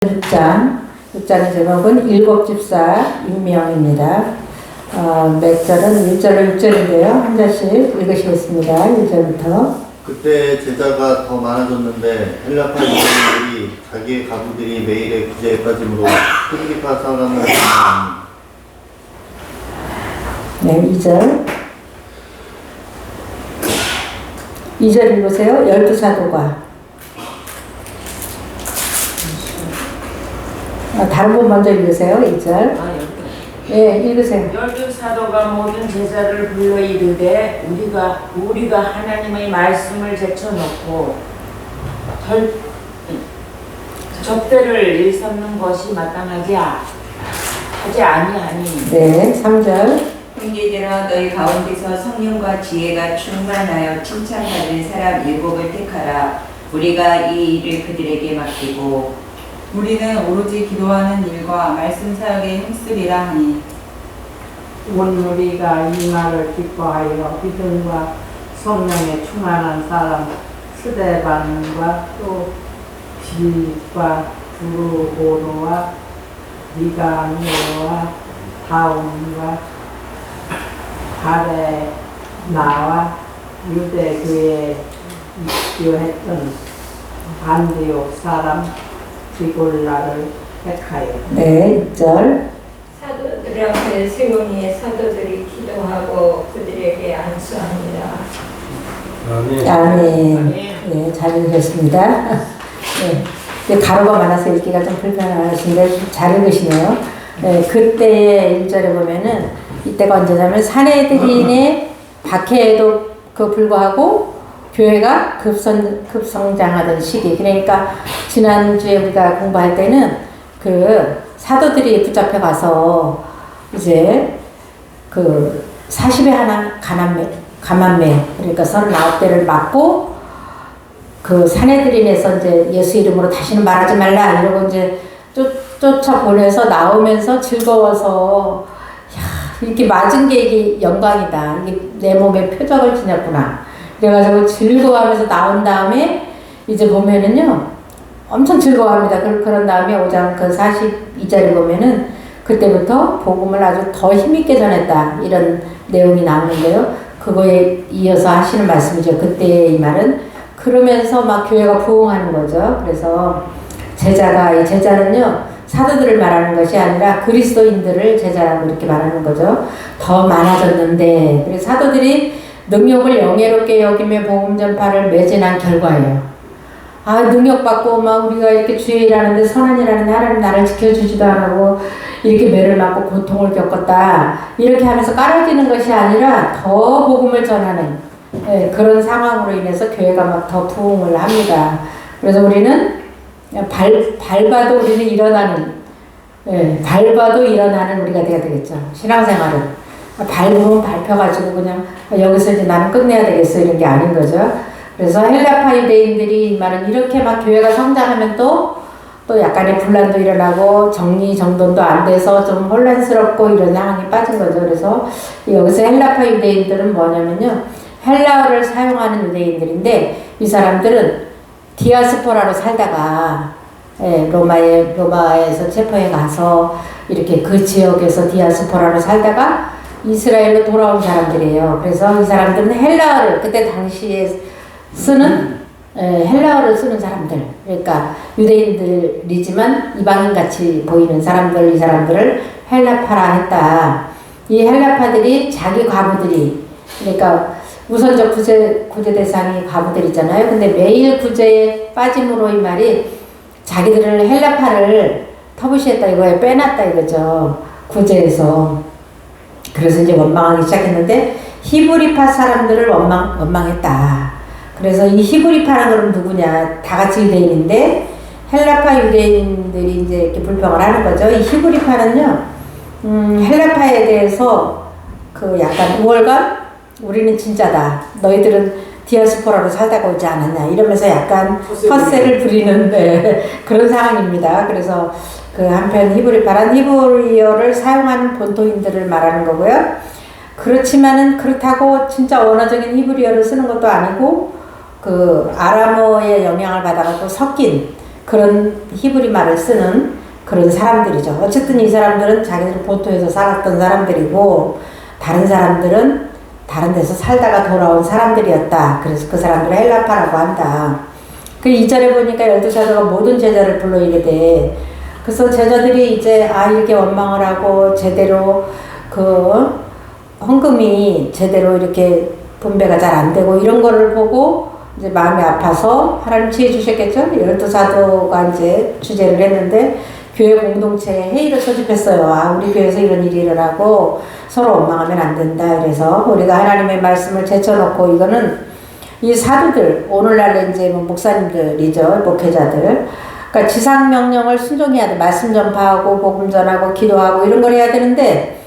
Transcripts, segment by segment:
6장의 제목은 일곱 집사 임명입니다. 몇 절은 1절로 6절인데요. 한 절씩 읽으시겠습니다. 1절부터. 그때 제자가 더 많아졌는데 헬라파 유대인들이 자기의 가부들이 매일의 구제에 빠짐으로 필리파 사람을 만나니. 네, 2절. 2절 읽으세요. 열두 사도가. 다른 분 먼저 읽으세요. 2절. 예, 읽으세요. 열두 사도가 모든 제자를 불러 이르되 우리가 하나님의 말씀을 제쳐놓고 접대를 일삼는 것이 마땅하지 하지 아니하니. 네, 3절. 형제들아 너희 가운데서 성령과 지혜가 충만하여 칭찬받을 사람 7을 택하라. 우리가 이 일을 그들에게 맡기고 우리는 오로지 기도하는 일과 말씀 사역에 힘쓰리라 하니 온 우리가 이 말을 기뻐하여 믿음과 성령에 충만한 사람 스데반과 또 빌립과 두루오노와 니가노와 다온과 바레나와 유대교에 입교했던 안디옥 사람 디골라를 택하여. 네, 6절. 사도들 앞에 세우니 사도들이 기도하고 그들에게 안수합니다. 아멘. 네, 잘 읽으셨습니다. 네, 가로가 많아서 읽기가 좀 불편하신데 잘 읽으시네요. 네, 그때의 1절에 보면은 이때가 언제냐면 사내들인의 박해에도 불구하고 교회가 급성장하던 시기. 그러니까 지난주에 우리가 공부할 때는 그 사도들이 붙잡혀 가서 이제 그 40에 하나 가만매 그러니까 39대를 맞고 그 사내들인에서 이제 예수 이름으로 다시는 말하지 말라 이러고 이제 쫓아보내서 나오면서 즐거워서 야, 이렇게 맞은 게 이게 영광이다. 이게 내 몸에 표적을 지녔구나. 그래가지고 즐거워하면서 나온 다음에 이제 보면은요 엄청 즐거워합니다. 그런 다음에 5장 그 42절에 보면은 그때부터 복음을 아주 더 힘있게 전했다 이런 내용이 나오는데요. 그거에 이어서 하시는 말씀이죠. 그때의 이 말은 그러면서 막 교회가 부흥하는 거죠. 그래서 이 제자는요 사도들을 말하는 것이 아니라 그리스도인들을 제자라고 이렇게 말하는 거죠. 더 많아졌는데 그래서 사도들이 능력을 영예롭게 여기며 복음 전파를 매진한 결과예요. 능력받고 막 우리가 이렇게 주의 일하는데 선한 일하는데 하나님 나를 지켜주지도 안 하고 이렇게 매를 맞고 고통을 겪었다. 이렇게 하면서 깔아지는 것이 아니라 더 복음을 전하는 그런 상황으로 인해서 교회가 막 더 부흥을 합니다. 그래서 우리는 밟아도 우리는 일어나는 우리가 돼야 되겠죠. 신앙생활은. 밟으면 밟혀가지고 그냥 여기서 이제 나는 끝내야 되겠어 이런 게 아닌 거죠. 그래서 헬라파 유대인들이 이 말은 이렇게 막 교회가 성장하면 또 약간의 분란도 일어나고 정리정돈도 안 돼서 좀 혼란스럽고 이런 상황이 빠진 거죠. 그래서 여기서 헬라파 유대인들은 뭐냐면요. 헬라어를 사용하는 유대인들인데 이 사람들은 디아스포라로 살다가 로마에서 체포해 가서 이렇게 그 지역에서 디아스포라로 살다가 이스라엘로 돌아온 사람들이에요. 그래서 이 사람들은 헬라어를 그때 당시에 쓰는 헬라어를 쓰는 사람들, 그러니까 유대인들이지만 이방인같이 보이는 사람들, 이 사람들을 헬라파라 했다. 이 헬라파들이 자기 과부들이, 그러니까 우선적 구제 대상이 과부들이잖아요. 근데 매일 구제에 빠짐으로 이 말이 자기들을 헬라파를 터부시했다 이거에 빼놨다 이거죠. 구제에서. 그래서 이제 원망하기 시작했는데 히브리파 사람들을 원망했다. 그래서 이 히브리파는 그럼 누구냐? 다 같이 유대인인데 헬라파 유대인들이 이제 이렇게 불평을 하는 거죠. 이 히브리파는요, 헬라파에 대해서 그 약간 우월감? 우리는 진짜다. 너희들은 디아스포라로 살다가 오지 않았냐? 이러면서 약간 텃세를 부리는 그런 상황입니다. 그래서 그 한편 히브리파란 히브리어를 사용하는 본토인들을 말하는 거고요. 그렇지만은 그렇다고 진짜 원어적인 히브리어를 쓰는 것도 아니고 그 아람어의 영향을 받아가지고 섞인 그런 히브리 말을 쓰는 그런 사람들이죠. 어쨌든 이 사람들은 자기들 본토에서 살았던 사람들이고 다른 사람들은 다른 데서 살다가 돌아온 사람들이었다. 그래서 그 사람들을 헬라파라고 한다. 그 2절에 보니까 12사도가 모든 제자를 불러 이르되, 그래서 제자들이 이제 이렇게 원망을 하고 제대로 그 헌금이 제대로 이렇게 분배가 잘 안 되고 이런 거를 보고 이제 마음이 아파서 하나님 지혜 주셨겠죠? 12사도가 이제 주재를 했는데 교회 공동체에 회의를 소집했어요. 우리 교회에서 이런 일이 일어나고 서로 원망하면 안 된다. 그래서 우리가 하나님의 말씀을 제쳐놓고, 이거는 이 사도들, 오늘날 이제 뭐 목사님들이죠. 목회자들. 그러니까 지상명령을 순종해야 돼. 말씀 전파하고 복음 전하고 기도하고 이런 걸 해야 되는데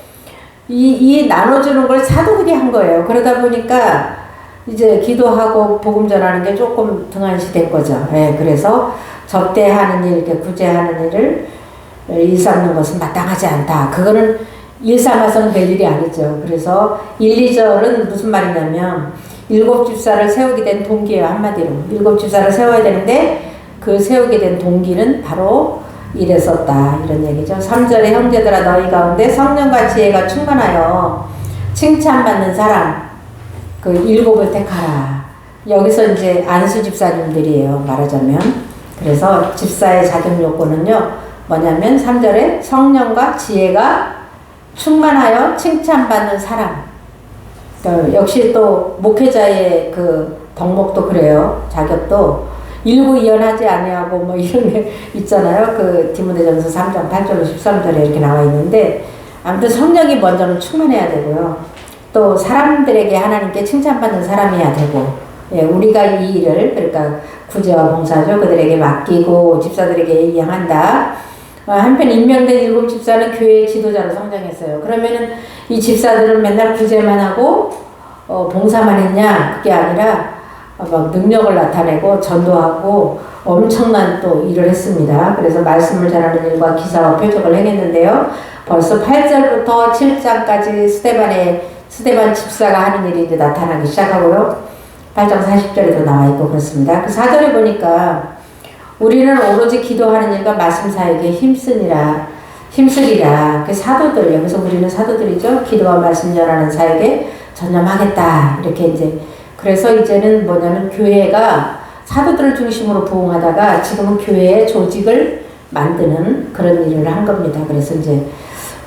이 나눠주는 걸 사도들이 한 거예요. 그러다 보니까 이제 기도하고 복음 전하는 게 조금 등한시된 거죠. 예, 그래서 접대하는 일, 이렇게 구제하는 일을 일삼는 것은 마땅하지 않다. 그거는 일삼아서는 될 일이 아니죠. 그래서 1, 2절은 무슨 말이냐면 7 집사를 세우게 된 동기예요. 한마디로 7 집사를 세워야 되는데 그 세우게 된 동기는 바로 이랬었다, 이런 얘기죠. 3절에 형제들아 너희 가운데 성령과 지혜가 충만하여 칭찬받는 사람 그 7을 택하라. 여기서 이제 안수 집사님들이에요, 말하자면. 그래서 집사의 자격 요건은요 뭐냐면 3절에 성령과 지혜가 충만하여 칭찬받는 사람. 역시 또 목회자의 그 덕목도 그래요. 자격도 일구이연하지 아니하고 뭐 이런 게 있잖아요. 그 디모데전서 3장 8절로 13절에 이렇게 나와 있는데, 아무튼 성령이 먼저는 충만해야 되고요. 또 사람들에게 하나님께 칭찬받는 사람이어야 되고, 예, 우리가 이 일을, 그러니까 구제와 봉사죠, 그들에게 맡기고 집사들에게 이양한다. 한편 임명된 7 집사는 교회의 지도자로 성장했어요. 그러면은 이 집사들은 맨날 구제만 하고 봉사만 했냐? 그게 아니라 막 능력을 나타내고 전도하고 엄청난 또 일을 했습니다. 그래서 말씀을 전하는 일과 기사와 표적을 행했는데요. 벌써 8절부터 7장까지 스데반 집사가 하는 일이 이제 나타나기 시작하고요. 8장 40절에도 나와 있고 그렇습니다. 그 4절에 보니까 우리는 오로지 기도하는 일과 말씀 사역에 힘쓰리라. 그 사도들, 여기서 우리는 사도들이죠. 기도와 말씀 전하는 사역에 전념하겠다. 이렇게 이제, 그래서 이제는 뭐냐면 교회가 사도들을 중심으로 부흥하다가 지금은 교회의 조직을 만드는 그런 일을 한 겁니다. 그래서 이제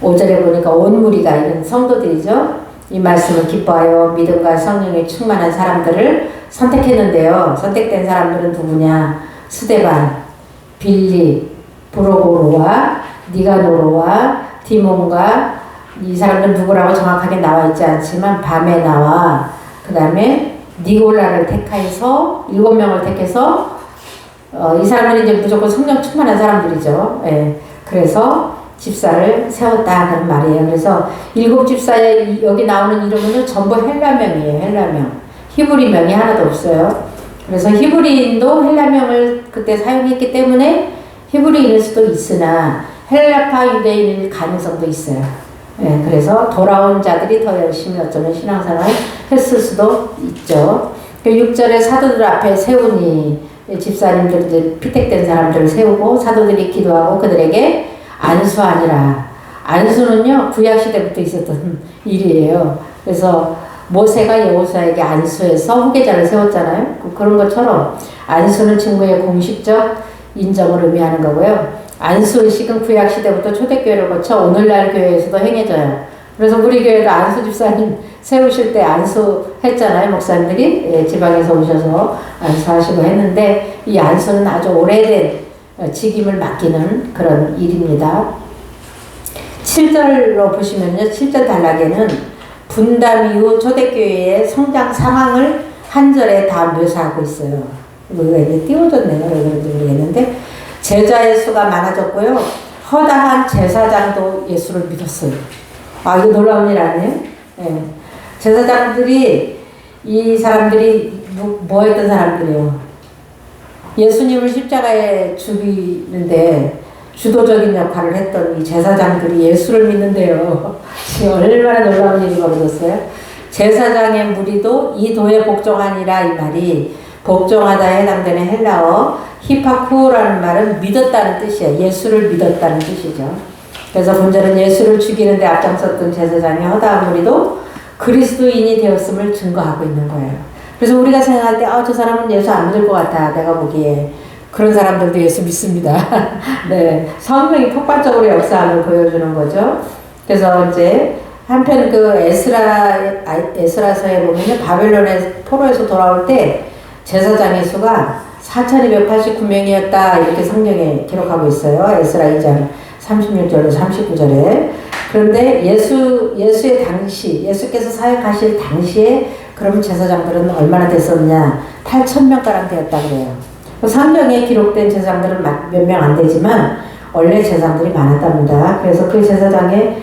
5절에 보니까 온 무리가 이런 성도들이죠. 이 말씀을 기뻐하여 믿음과 성령에 충만한 사람들을 선택했는데요. 선택된 사람들은 누구냐? 스데반, 빌립, 브로고로와 니가노로와 디몬과, 이 사람들은 누구라고 정확하게 나와 있지 않지만 바메나와 그 다음에 니골라를 택해서 7명을 택해서 이 사람들은 이제 무조건 성령 충만한 사람들이죠. 예. 그래서 집사를 세웠다 그런 말이에요. 그래서 7 집사의 여기 나오는 이름은 전부 헬라명이에요. 헬라명. 히브리명이 하나도 없어요. 그래서 히브리인도 헬라명을 그때 사용했기 때문에 히브리인일 수도 있으나 헬라파 유대인일 가능성도 있어요. 예, 그래서 돌아온 자들이 더 열심히 어쩌면 신앙생활 했을 수도 있죠. 6절에 사도들 앞에 세우니, 집사님들 이제 피택된 사람들을 세우고 사도들이 기도하고 그들에게 안수하니라. 안수는요 구약시대부터 있었던 일이에요. 그래서 모세가 여호수아에게 안수해서 후계자를 세웠잖아요. 그런 것처럼 안수는 증거의 공식적 인정을 의미하는 거고요. 안수의식은 구약시대부터 초대교회를 거쳐 오늘날 교회에서도 행해져요. 그래서 우리 교회도 안수 집사님 세우실 때 안수했잖아요. 목사님들이. 예, 지방에서 오셔서 안수하시고 했는데, 이 안수는 아주 오래된 직임을 맡기는 그런 일입니다. 7절로 보시면요. 7절 단락에는 분담 이후 초대교회의 성장 상황을 한 절에 다 묘사하고 있어요. 이거 이제 띄워졌네요. 왜 그런지 모르겠는데, 제자의 수가 많아졌고요. 허다한 제사장도 예수를 믿었어요. 이거 놀라운 일 아니에요? 예. 제사장들이, 이 사람들이 뭐 했던 사람들이에요? 예수님을 십자가에 죽이는데 주도적인 역할을 했던 이 제사장들이 예수를 믿는데요. 얼마나 놀라운 일이 벌어졌어요. 제사장의 무리도 이 도에 복종하니라, 이 말이 복종하다에 해당되는 헬라어 히파쿠라는 말은 믿었다는 뜻이에요. 예수를 믿었다는 뜻이죠. 그래서 본절은 예수를 죽이는 데 앞장섰던 제사장의 허다한 무리도 그리스도인이 되었음을 증거하고 있는 거예요. 그래서 우리가 생각할 때 저 사람은 예수 안 믿을 것 같아. 내가 보기에. 그런 사람들도 예수 믿습니다. 네, 성경이 폭발적으로 역사함을 보여주는 거죠. 그래서 이제 한편 그 에스라서에 보면 바벨론의 포로에서 돌아올 때 제사장의 수가 4,289명이었다 이렇게 성경에 기록하고 있어요. 에스라 2장 36절로 39절에. 그런데 예수의 당시, 예수께서 사역하실 당시에 그러면 제사장들은 얼마나 됐었느냐? 8,000명가량 되었다 그래요. 성경에 기록된 제사장들은 몇 명 안 되지만 원래 제사장들이 많았답니다. 그래서 그 제사장의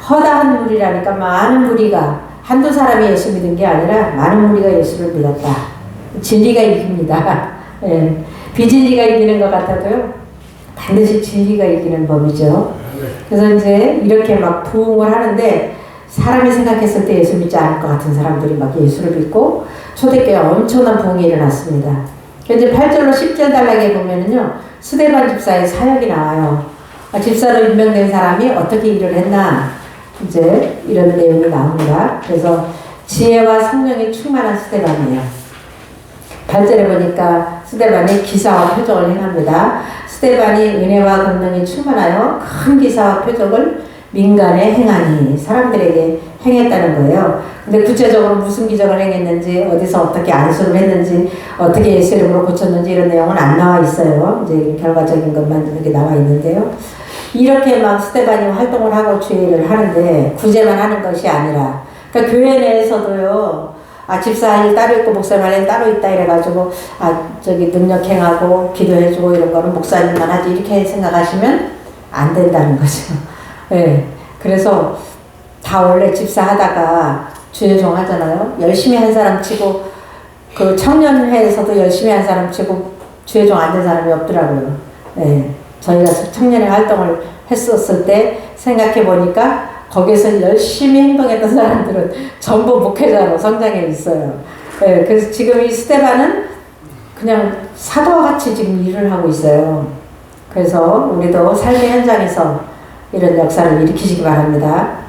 허다한 무리라니까 많은 무리가 한두 사람이 예수 믿은 게 아니라 많은 무리가 예수를 믿었다. 진리가 이깁니다. 예. 비진리가 이기는 것 같아도요. 반드시 진리가 이기는 법이죠. 그래서 이제 이렇게 막 부흥을 하는데 사람이 생각했을 때 예수 믿지 않을 것 같은 사람들이 막 예수를 믿고 초대교회에 엄청난 부흥이 일어났습니다. 이제 8절로 10절 단락에 보면은요, 스데반 집사의 사역이 나와요. 집사로 임명된 사람이 어떻게 일을 했나, 이제 이런 내용이 나옵니다. 그래서 지혜와 성령이 충만한 스데반이에요. 8절에 보니까 스데반이 기사와 표적을 행합니다. 스데반이 은혜와 권능이 충만하여 큰 기사와 표적을 민간에 행하니 사람들에게 행했다는 거예요. 근데 구체적으로 무슨 기적을 행했는지, 어디서 어떻게 안수를 했는지, 어떻게 예수 이름으로 고쳤는지 이런 내용은 안 나와 있어요. 이제 결과적인 것만 이렇게 나와 있는데요. 이렇게 막 스데반이 활동을 하고 주의를 하는데 구제만 하는 것이 아니라, 그러니까 교회 내에서도요, 집사 할 일 따로 있고 목사님 할 일 따로 있다 이래가지고 능력 행하고 기도해주고 이런 거는 목사님만 하지 이렇게 생각하시면 안 된다는 거죠. 네. 그래서 다 원래 집사 하다가 주여종 하잖아요. 열심히 한 사람 치고 그 청년회에서도 열심히 한 사람 치고 주여종 안 된 사람이 없더라고요. 네. 저희가 청년회 활동을 했었을 때 생각해 보니까 거기서 열심히 행동했던 사람들은 전부 목회자로 성장해 있어요. 네. 그래서 지금 이 스데반은 그냥 사도와 같이 지금 일을 하고 있어요. 그래서 우리도 삶의 현장에서 이런 역사를 일으키시기 바랍니다.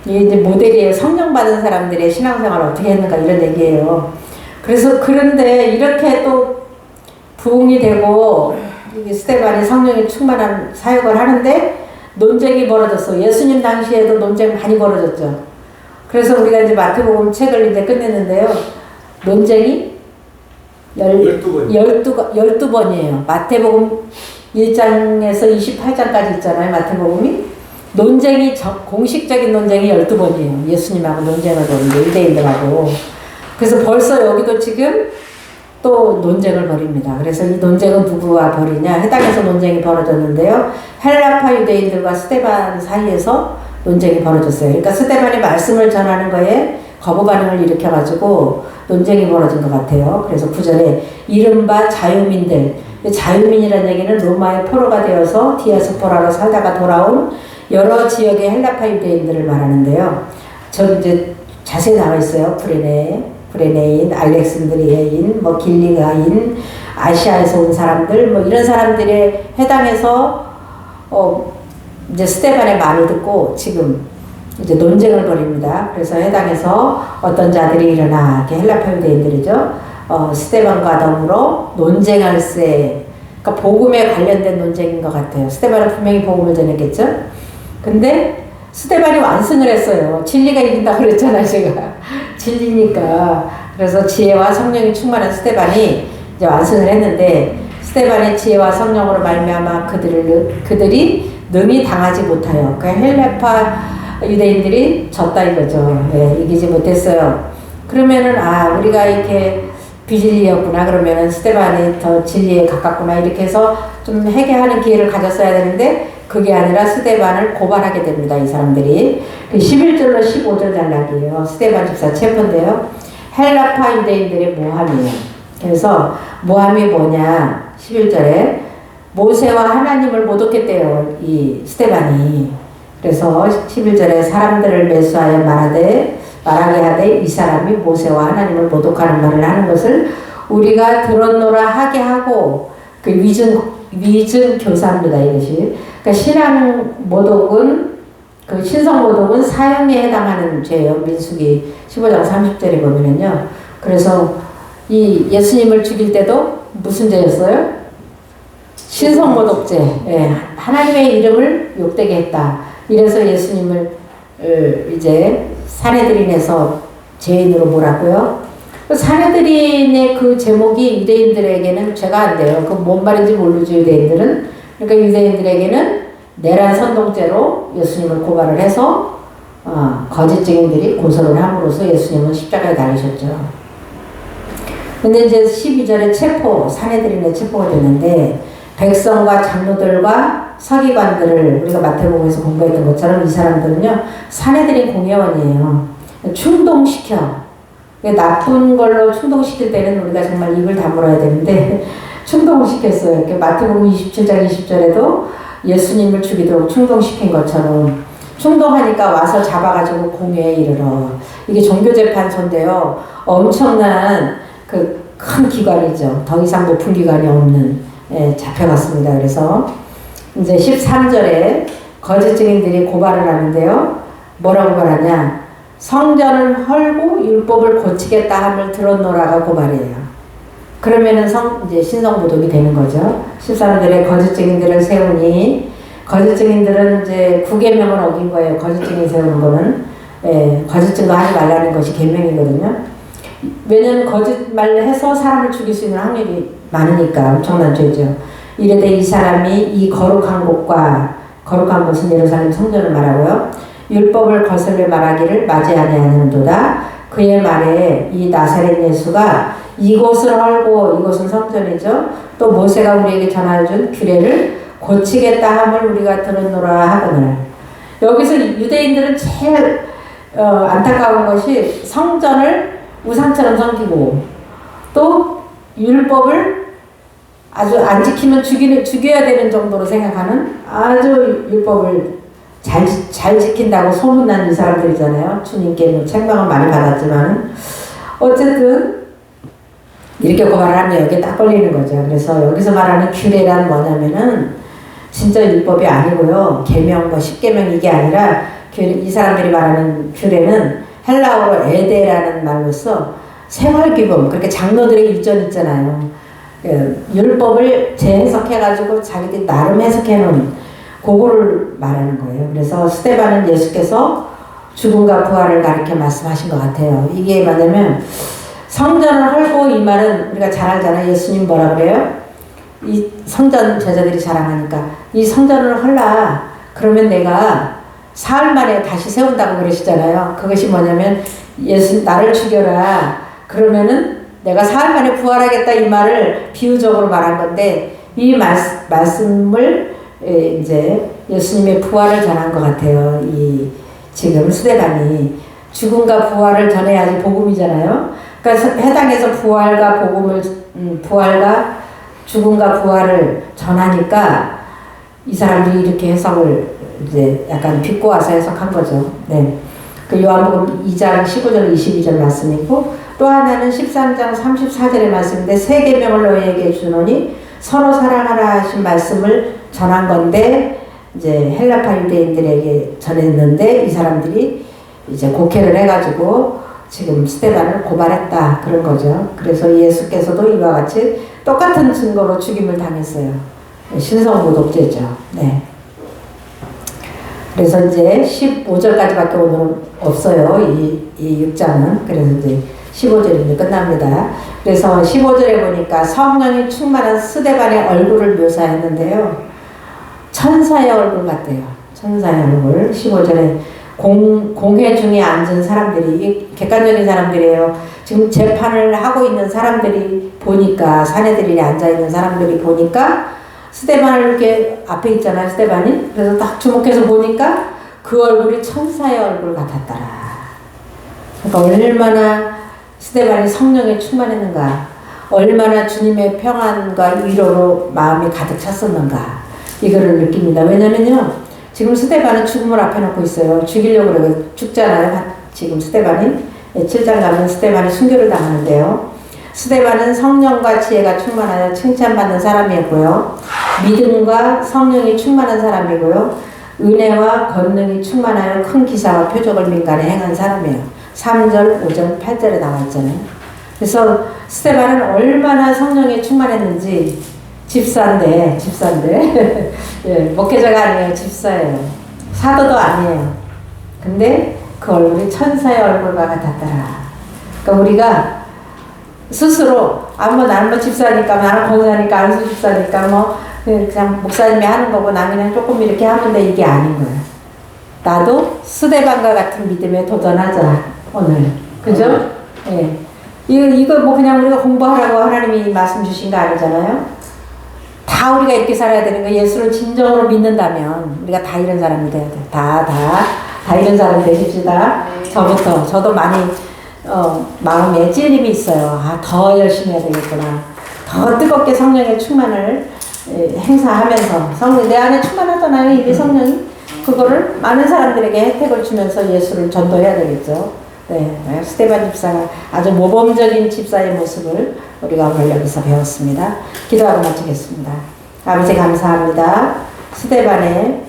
이게 이제 모델이에요. 성령 받은 사람들의 신앙생활을 어떻게 했는가 이런 얘기예요. 그래서 그런데 이렇게 또 부흥이 되고 스데반이 성령이 충만한 사역을 하는데 논쟁이 벌어졌어. 예수님 당시에도 논쟁 많이 벌어졌죠. 그래서 우리가 이제 마태복음 책을 이제 끝냈는데요. 논쟁이 12번이에요. 마태복음 1장에서 28장까지 있잖아요. 마태복음이. 논쟁이, 공식적인 논쟁이 12번이에요. 예수님하고 논쟁을 벌이는데, 유대인들하고. 그래서 벌써 여기도 지금 또 논쟁을 벌입니다. 그래서 이 논쟁은 누구와 벌이냐? 해당에서 논쟁이 벌어졌는데요. 헬라파 유대인들과 스데반 사이에서 논쟁이 벌어졌어요. 그러니까 스데반이 말씀을 전하는 거에 거부 반응을 일으켜가지고 논쟁이 벌어진 것 같아요. 그래서 구절에 이른바 자유민들, 자유민이라는 얘기는 로마의 포로가 되어서 디아스포라로 살다가 돌아온 여러 지역의 헬라파 유대인들을 말하는데요. 저 이제 자세히 나와 있어요. 브레네인, 알렉산드리아인, 길리가인, 아시아에서 온 사람들, 이런 사람들에 해당해서 이제 스데반의 말을 듣고 지금 이제 논쟁을 벌입니다. 그래서 해당해서 어떤 자들이 일어나, 이렇게 헬라파 유대인들이죠. 스데반과 더불어 논쟁할세. 그러니까 복음에 관련된 논쟁인 것 같아요. 스데반은 분명히 복음을 전했겠죠. 근데 스데반이 완승을 했어요. 진리가 이긴다 그랬잖아요, 제가. 진리니까. 그래서 지혜와 성령이 충만한 스데반이 이제 완승을 했는데 스데반의 지혜와 성령으로 말미암아 그들이 능히 당하지 못하여 그 헬라파 유대인들이 졌다 이거죠. 네, 이기지 못했어요. 그러면은 우리가 이렇게 비진리였구나. 그러면은 스데반이 더 진리에 가깝구나. 이렇게 해서 좀 회개하는 기회를 가졌어야 되는데 그게 아니라 스데반을 고발하게 됩니다. 이 사람들이. 11절로 15절 단락이에요. 스데반 집사 체포인데요. 헬라파 유대인들의 모함이에요. 그래서 모함이 뭐냐. 11절에 모세와 하나님을 모독했대요. 이 스데반이. 그래서 11절에 사람들을 매수하여 말하게 하되 이 사람이 모세와 하나님을 모독하는 말을 하는 것을 우리가 들었노라 하게 하고 그 위증 교사입니다, 이것이. 그러니까 신앙 모독은, 그 신성 모독은 사형에 해당하는 죄예요. 민수기 15장 30절에 보면은요. 그래서 이 예수님을 죽일 때도 무슨 죄였어요? 신성 모독죄. 예, 하나님의 이름을 욕되게 했다. 이래서 예수님을 이제 산헤드린에서 죄인으로 몰았고요. 산헤드린의 그 제목이 유대인들에게는 죄가 안 돼요. 그 뭔 말인지 모르죠, 유대인들은. 그러니까 유대인들에게는 내란 선동죄로 예수님을 고발을 해서 거짓 증인들이 고소를 함으로써 예수님은 십자가에 달리셨죠. 근데 이제 12절에 산헤드린의 체포가 됐는데, 백성과 장로들과 서기관들을 우리가 마태복음에서 공부했던 것처럼 이 사람들은요, 산헤드린 공회원이에요. 충동시켜. 나쁜 걸로 충동시킬 때는 우리가 정말 입을 다물어야 되는데 충동시켰어요. 이렇게 마태복음 27장 20절에도 예수님을 죽이도록 충동시킨 것처럼 충동하니까 와서 잡아가지고 공회에 이르러. 이게 종교재판소인데요. 엄청난 그 큰 기관이죠. 더 이상 높은 기관이 없는, 잡혀갔습니다. 그래서 이제 13절에 거짓 증인들이 고발을 하는데요. 뭐라고 말하냐? 성전을 헐고 율법을 고치겠다 함을 들었노라가 고발이에요. 그러면은 이제 신성모독이 되는 거죠. 13절에 거짓 증인들을 세우니, 거짓 증인들은 이제 구계명을 어긴 거예요. 거짓 증인 세우는 거는. 거짓 증거하지 말라는 것이 계명이거든요. 왜냐면 거짓말을 해서 사람을 죽일 수 있는 확률이 많으니까 엄청난 죄죠. 이래되 이 사람이 이 거룩한 곳과, 거룩한 곳은 예루살렘 성전을 말하고요. 율법을 거슬려 말하기를 맞이 아니하는도다. 그의 말에 이 나사렛 예수가 이곳을 헐고, 이곳은 성전이죠. 또 모세가 우리에게 전해준 규례를 고치겠다 함을 우리가 들었노라 하거늘. 여기서 유대인들은 제일 안타까운 것이 성전을 우상처럼 섬기고, 또 율법을 아주 안 지키면 죽여야 되는 정도로 생각하는, 아주 율법을 잘 지킨다고 소문난 이 사람들이잖아요. 주님께 책망은 많이 받았지만 어쨌든 이렇게 고발을 하면 여기에 딱 걸리는 거죠. 그래서 여기서 말하는 규례란 뭐냐면은 진짜 율법이 아니고요. 계명, 10계명 이게 아니라 이 사람들이 말하는 규례는 헬라어로 에데라는 말로써 생활규범, 그렇게 장로들의 일전 있잖아요. 율법을 재해석해가지고 자기들이 나름 해석해놓은 그거를 말하는 거예요. 그래서 스데반은 예수께서 죽음과 부활을 가르쳐 말씀하신 것 같아요. 이게 뭐냐면 성전을 헐고, 이 말은 우리가 잘 알잖아요. 예수님 뭐라 그래요? 이 성전 제자들이 자랑하니까 이 성전을 헐라. 그러면 내가 사흘 만에 다시 세운다고 그러시잖아요. 그것이 뭐냐면 예수 나를 죽여라. 그러면은 내가 사흘 만에 부활하겠다, 이 말을 비유적으로 말한 건데, 이 말씀을 이제 예수님의 부활을 전한 것 같아요. 이 지금 스데반이 죽음과 부활을 전해야지 복음이잖아요. 그러니까 해당해서 부활과 부활과 죽음과 부활을 전하니까 이 사람들이 이렇게 해석을 이제 약간 비꼬아서 해석한 거죠. 네. 그 요한복음 2장 15절 22절 말씀이고, 또 하나는 13장 34절의 말씀인데, 새 계명을 너희에게 주노니 서로 사랑하라 하신 말씀을 전한 건데, 이제 헬라파 유대인들에게 전했는데 이 사람들이 이제 곡해를 해가지고 지금 스데반을 고발했다, 그런 거죠. 그래서 예수께서도 이와 같이 똑같은 증거로 죽임을 당했어요. 신성모독죄죠. 네. 그래서 이제 15절까지밖에 오늘은 없어요. 이 6장은. 그래서 이제 15절인데 끝납니다. 그래서 15절에 보니까 성령이 충만한 스데반의 얼굴을 묘사했는데요. 천사의 얼굴 같대요. 천사의 얼굴. 15절에 공회 중에 앉은 사람들이, 객관적인 사람들이에요. 지금 재판을 하고 있는 사람들이 보니까, 사내들이 앉아있는 사람들이 보니까 스데반을 이렇게 앞에 있잖아요. 스데반이. 그래서 딱 주목해서 보니까 그 얼굴이 천사의 얼굴 같았더라. 그러니까 얼마나 스데반이 성령에 충만했는가, 얼마나 주님의 평안과 위로로 마음이 가득 찼었는가, 이거를 느낍니다. 왜냐면요, 지금 스데반은 죽음을 앞에 놓고 있어요. 죽이려고 그러고 죽잖아요. 지금 스데반이. 7장 가면 스데반이 순교를 당하는데요. 스데반은 성령과 지혜가 충만하여 칭찬받는 사람이었고요. 믿음과 성령이 충만한 사람이고요. 은혜와 권능이 충만하여 큰 기사와 표적을 민간에 행한 사람이에요. 3절, 5절, 8절에 나와 있잖아요. 그래서 스데반은 얼마나 성령에 충만했는지 집사인데 예, 목회자가 아니에요. 집사예요. 사도도 아니에요. 근데 그 얼굴이 천사의 얼굴과 같았더라. 그러니까 우리가 스스로 나는 집사니까 나는 권사니까 안수 집사니까 그냥 목사님이 하는 거고 나 그냥 조금 이렇게 하면 돼 이게 아닌 거예요. 나도 스데반과 같은 믿음에 도전하자 오늘. 그죠? 예. 이거 그냥 우리가 공부하라고 하나님이 말씀 주신 거 아니잖아요. 다 우리가 이렇게 살아야 되는 거. 예수를 진정으로 믿는다면 우리가 다 이런 사람이 돼야 돼. 다 이런 사람 되십시다. 저도 많이 마음에 찔림이 있어요. 더 열심히 해야 되겠구나. 더 뜨겁게 성령의 충만을 행사하면서 성령 내 안에 충만하잖아요. 이게 성령이 그거를 많은 사람들에게 혜택을 주면서 예수를 전도해야 되겠죠. 네, 스데반 집사가 아주 모범적인 집사의 모습을 우리가 오늘 여기서 배웠습니다. 기도하고 마치겠습니다. 아버지 감사합니다. 스데반의